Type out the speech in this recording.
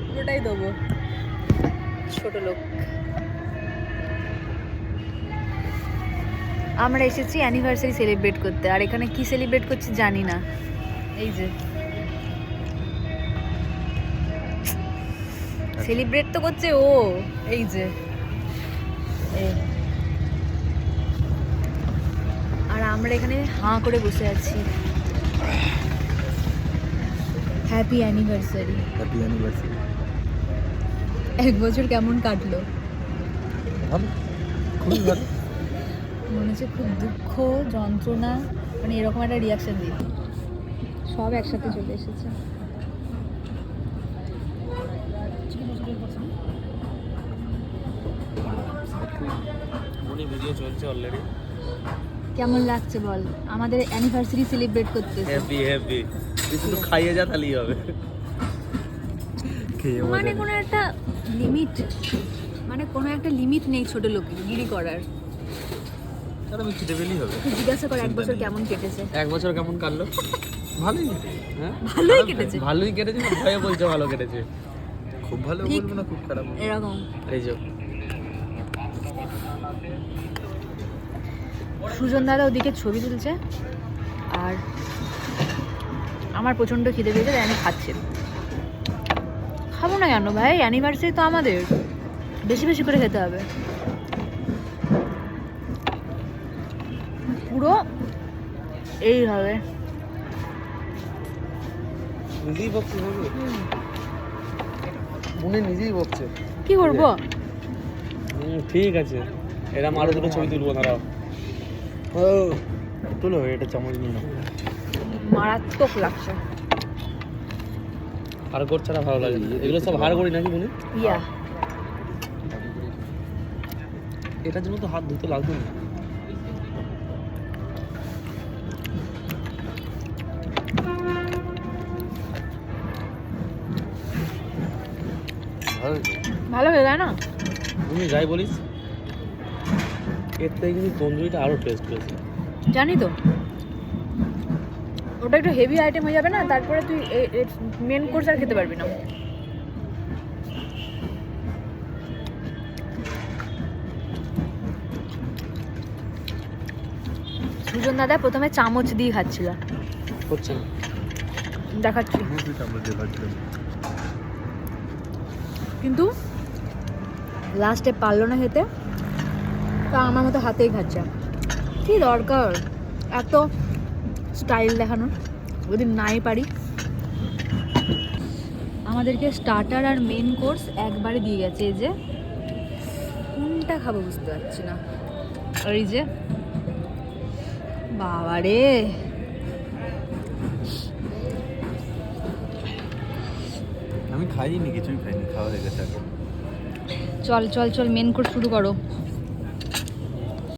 পুরোটাই দেবো, ছোট লোক। আমরা এসেছি অ্যানিভার্সারি সেলিব্রেট করতে, আর এখানে কি সেলিব্রেট করছি জানি না। এই যে সেলিব্রেট তো করছে ও, এই যে আর আমরা এখানে হাঁ করে বসে আছি। Happy anniversary. Happy anniversary. 1 বছর কেমন কাটলো? ভালো, খুবই ভালো। মনে হচ্ছে খুব দুঃখ, যন্ত্রণা, মানে এরকম একটা রিয়াকশন দিই, সব একসাথে চলে এসেছে। ভিডিও চলছে অলরেডি। কেমন লাগছে বল আমাদের অ্যানিভার্সারি সেলিব্রেট করতে? Happy happy. তুই শুধু খাইয়ে যা তাহলেই হবে। মানে কোনো একটা লিমিট, মানে কোনো একটা লিমিট নেই ছোট লোকের গিরি করার। তাহলে আমি খিদে পেলেই হবে। তুই জিজ্ঞাসা কর 1 বছর কেমন কেটেছে। 1 বছর কেমন কাটলো? ভালোই। হ্যাঁ ভালোই কেটেছে। ভালোই কেটেছে না, ভয়ে বলছে ভালো কেটেছে। খুব ভালো বলবো না খুব খারাপ এরকম। এই যে সুজন দাদা ওদিকে ছবি তুলছে, আর আমার প্রচণ্ড খিদে পেয়েছে, তাই আমি খাচ্ছি। খাবো না কেন ভাই, অ্যানিভার্সারি তো আমাদের, বেশি বেশি করে খেতে হবে। পুরো এই হবে। নিজেই বকছে, মনে নিজেই বকছে। কি করবো? ঠিক আছে, এরম আরো দুটো ছবি তুলবো দাঁড়াও। ও তুলো, এটা চামচ নিয়ে নাও। মারাত্মক লাগছে। হাড়গোড় ছাড়া ভালো লাগে, এগুলো সব হাড়গোড়ই নাকি মনে? ইয়া, এটার জন্য তো হাত ধুতে লাগবে না। ভালো হয়ে যায় না? তুমি যাই বলিস, এর থেকে কিন্তু তন্দুরিটা আরো টেস্ট পেয়েছে। জানি তো, ওটা একটু হেভি আইটেম হয়ে যাবে না, তারপরে তুই মেন কোর্স আর খেতে পারবি না। সুজন দাদা প্রথমে চামচ দিয়ে খাচ্ছিল, হচ্ছে না, দেখাচ্ছি, কিন্তু লাস্টে পারলো না খেতে, তা আমার মতো হাতেই খাচ্ছে। কি দরকার এত স্টাইল দেখানোর, যদি নাই পারি। আমাদেরকে স্টার্টার আর মেন কোর্স একবারে দিয়ে গেছে, এই যে কোনটা খাবো বুঝতে পারছি না। আর এই যে বাবারে, আমি খাইনি, কিছুই খাইনি, খাওয়া হয়ে গেছে। চল চল চল, মেন কোর্স শুরু করো।